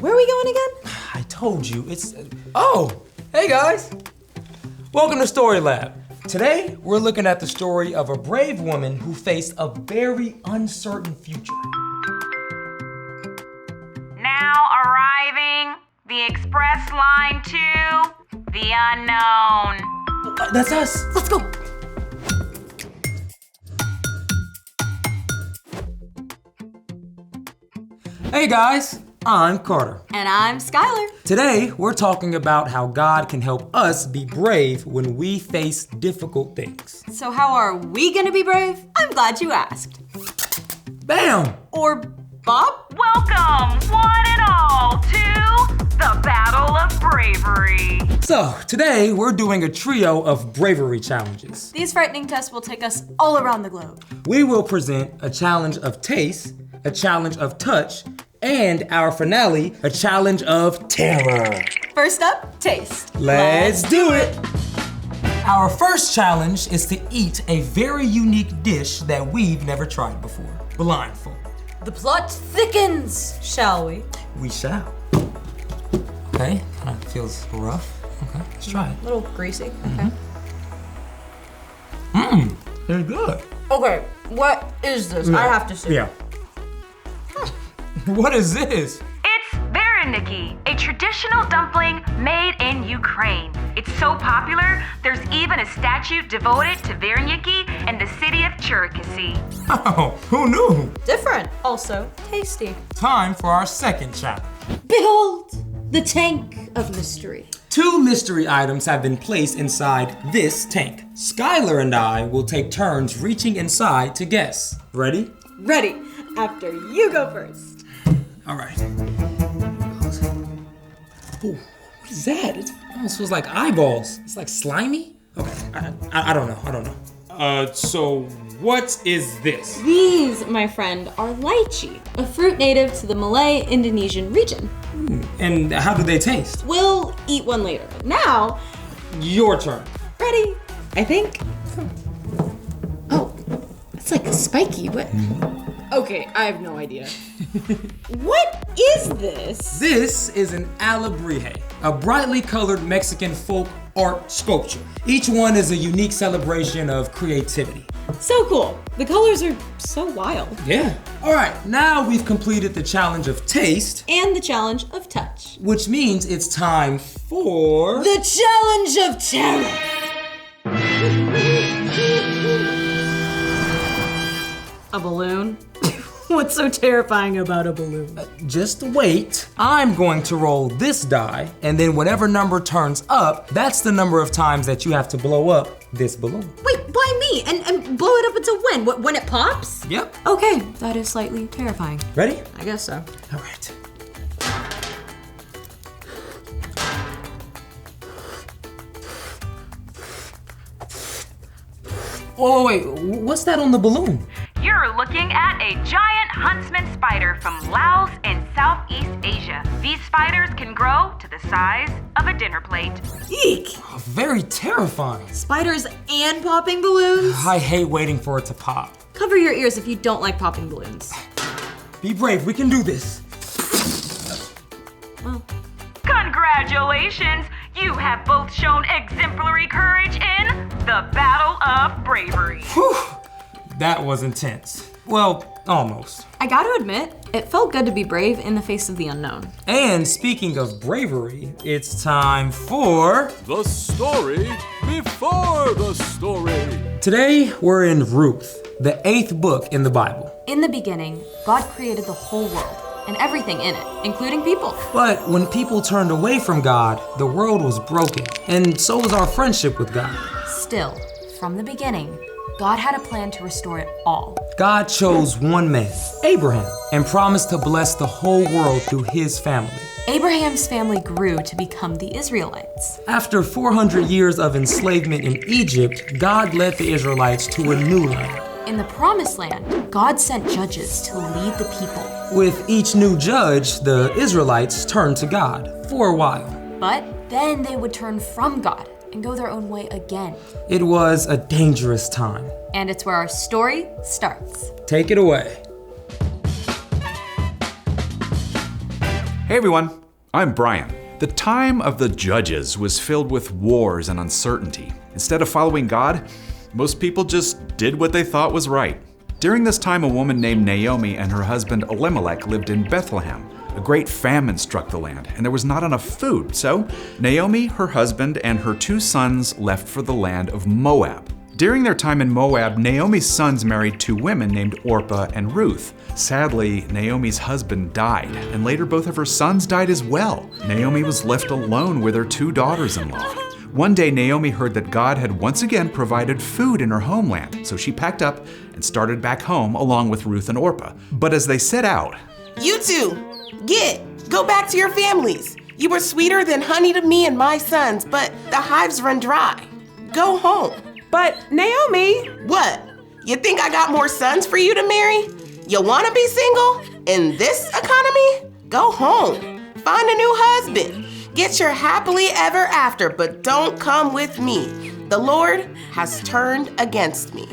Where are we going again? I told you, it's... Oh, hey guys. Welcome to Story Lab. Today, we're looking at the story of a brave woman who faced a very uncertain future. Now arriving, the express line to the unknown. That's us. Let's go. Hey guys, I'm Carter. And I'm Skylar. Today, we're talking about how God can help us be brave when we face difficult things. So how are we gonna be brave? I'm glad you asked. Bam! Or Bob? Welcome, one and all, to the Battle of Bravery. So, today, we're doing a trio of bravery challenges. These frightening tests will take us all around the globe. We will present a challenge of taste, a challenge of touch, and our finale, a challenge of terror. First up, taste. Let's do it! Our first challenge is to eat a very unique dish that we've never tried before, blindfold. The plot thickens, shall we? We shall. Okay, kind of feels rough. Okay, let's try it. A little greasy, okay. Very good. Okay, what is this? I have to see. Yeah. What is this? It's vareniki, a traditional dumpling made in Ukraine. It's so popular, there's even a statue devoted to vareniki in the city of Cherkasy. Oh, who knew? Different, also tasty. Time for our second challenge. Behold, the tank of mystery. 2 mystery items have been placed inside this tank. Skylar and I will take turns reaching inside to guess. Ready? Ready, after you go first. All right. Ooh, what is that? It almost feels like eyeballs. It's like slimy? Okay, I don't know. So what is this? These, my friend, are lychee, a fruit native to the Malay Indonesian region. And how do they taste? We'll eat one later. Now, Your turn. ready? I think. Oh, it's like spiky. What? Okay, I have no idea. What is this? This is an alebrije, a brightly colored Mexican folk art sculpture. Each one is a unique celebration of creativity. So cool. The colors are so wild. Yeah. All right, now we've completed the challenge of taste, And the challenge of touch. which means it's time for... The challenge of terror. A balloon? What's so terrifying about a balloon? Just wait. I'm going to roll this die, and then whatever number turns up, that's the number of times that you have to blow up this balloon. Wait, why me? And blow it up until when? When it pops? Yep. Okay, that is slightly terrifying. Ready? I guess so. All right. Oh, wait, what's that on the balloon? You're looking at a giant huntsman spider from Laos in Southeast Asia. These spiders can grow to the size of a dinner plate. Eek! Oh, very terrifying. Spiders and popping balloons? I hate waiting for it to pop. Cover your ears if you don't like popping balloons. Be brave, we can do this. Well, Congratulations! You have both shown exemplary courage in the Battle of Bravery. Whew, that was intense. Well, almost. I gotta admit, it felt good to be brave in the face of the unknown. And speaking of bravery, it's time for... The story before the story. Today, we're in Ruth, the 8th book in the Bible. In the beginning, God created the whole world and everything in it, including people. But when people turned away from God, the world was broken, and so was our friendship with God. Still, from the beginning, God had a plan to restore it all. God chose one man, Abraham, and promised to bless the whole world through his family. Abraham's family grew to become the Israelites. After 400 years of enslavement in Egypt, God led the Israelites to a new land. In the Promised Land, God sent judges to lead the people. With each new judge, the Israelites turned to God for a while. But then they would turn from God and go their own way again. It was a dangerous time. And it's where our story starts. Take it away. Hey everyone, I'm Brian. The time of the judges was filled with wars and uncertainty. Instead of following God, most people just did what they thought was right. During this time, a woman named Naomi and her husband Elimelech lived in Bethlehem. A great famine struck the land, and there was not enough food. So Naomi, her husband, and her 2 sons left for the land of Moab. During their time in Moab, Naomi's sons married 2 women named Orpah and Ruth. Sadly, Naomi's husband died, and later both of her sons died as well. Naomi was left alone with her 2 daughters-in-law. One day, Naomi heard that God had once again provided food in her homeland, so she packed up and started back home along with Ruth and Orpah. But as they set out, You two, go back to your families. You were sweeter than honey to me and my sons, but the hives run dry. Go home. But Naomi, What? You think I got more sons for you to marry? You wanna be single? In this economy? Go home. Find a new husband. Get your happily ever after, but don't come with me. The Lord has turned against me.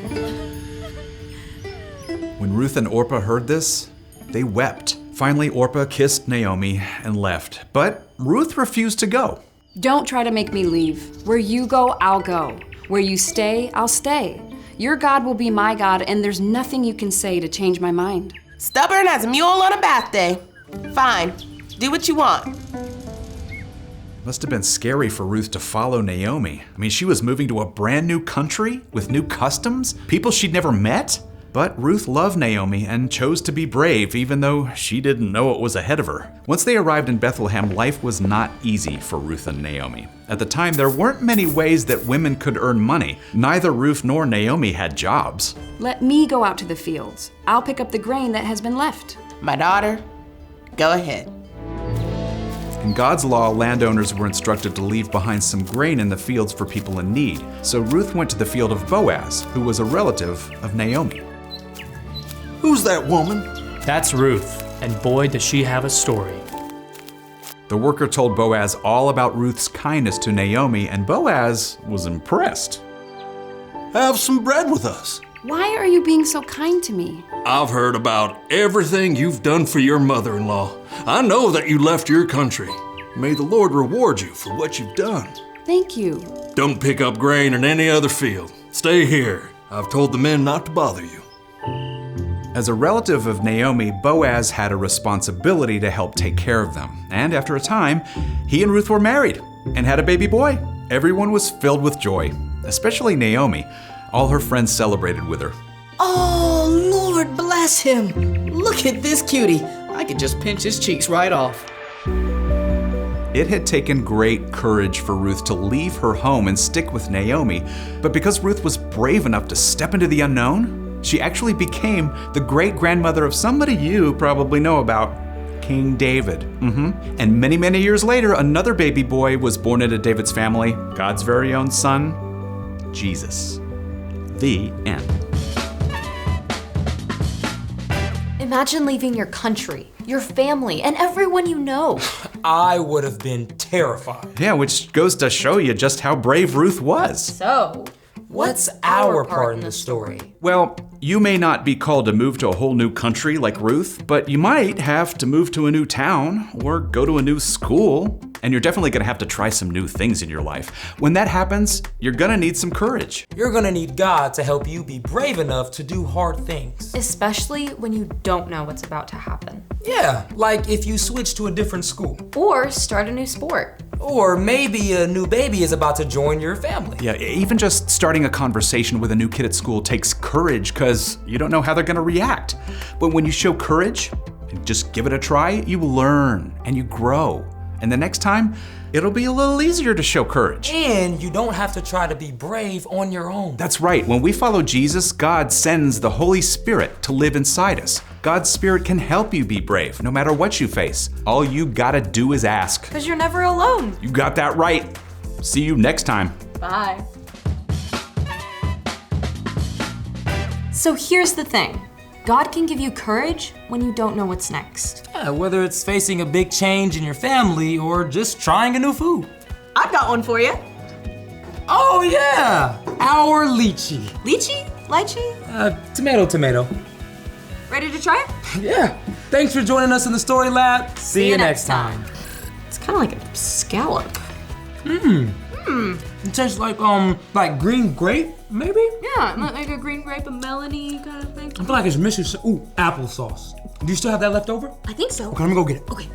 when Ruth and Orpah heard this, they wept. Finally, Orpah kissed Naomi and left, but Ruth refused to go. Don't try to make me leave. Where you go, I'll go. Where you stay, I'll stay. Your God will be my God, and there's nothing you can say to change my mind. Stubborn as a mule on a bath day. Fine, do what you want. Must have been scary for Ruth to follow Naomi. I mean, she was moving to a brand new country with new customs, people she'd never met. But Ruth loved Naomi and chose to be brave, even though she didn't know what was ahead of her. Once they arrived in Bethlehem, life was not easy for Ruth and Naomi. At the time, there weren't many ways that women could earn money. Neither Ruth nor Naomi had jobs. Let me go out to the fields. I'll pick up the grain that has been left. My daughter, go ahead. In God's law, landowners were instructed to leave behind some grain in the fields for people in need. So Ruth went to the field of Boaz, who was a relative of Naomi. Who's that woman? That's Ruth, and boy, does she have a story. The worker told Boaz all about Ruth's kindness to Naomi, and Boaz was impressed. Have some bread with us. Why are you being so kind to me? I've heard about everything you've done for your mother-in-law. I know that you left your country. May the Lord reward you for what you've done. Thank you. Don't pick up grain in any other field. Stay here. I've told the men not to bother you. As a relative of Naomi, Boaz had a responsibility to help take care of them. And after a time, he and Ruth were married and had a baby boy. Everyone was filled with joy, especially Naomi. All her friends celebrated with her. Oh, Lord bless him. Look at this cutie. I could just pinch his cheeks right off. It had taken great courage for Ruth to leave her home and stick with Naomi, but because Ruth was brave enough to step into the unknown, she actually became the great-grandmother of somebody you probably know about, King David. And many, many years later, another baby boy was born into David's family, God's very own son, Jesus. The end. Imagine leaving your country, your family, and everyone you know. I would have been terrified. Yeah, which goes to show you just how brave Ruth was. So, what's our part in the story? Well, you may not be called to move to a whole new country like Ruth, but you might have to move to a new town or go to a new school. And you're definitely gonna have to try some new things in your life. When that happens, you're gonna need some courage. You're gonna need God to help you be brave enough to do hard things. Especially when you don't know what's about to happen. Yeah, like if you switch to a different school. Or start a new sport. Or maybe a new baby is about to join your family. Yeah, even just starting a conversation with a new kid at school takes courage because you don't know how they're gonna react. But when you show courage and just give it a try, you learn and you grow. And the next time, it'll be a little easier to show courage. And you don't have to try to be brave on your own. That's right. When we follow Jesus, God sends the Holy Spirit to live inside us. God's Spirit can help you be brave, no matter what you face. All you gotta do is ask. Because you're never alone. You got that right. See you next time. Bye. So here's the thing. God can give you courage when you don't know what's next. Yeah, whether it's facing a big change in your family or just trying a new food. I've got one for you. Oh yeah, our lychee. Lychee? Lychee? Tomato. Ready to try it? Yeah. Thanks for joining us in the Story Lab. See you next time. It's kind of like a scallop. It tastes like green grape, maybe? Yeah, like a green grape, a melony kind of thing. I feel like it's missing some, applesauce. Do you still have that left over? I think so. Okay, let me go get it. Okay.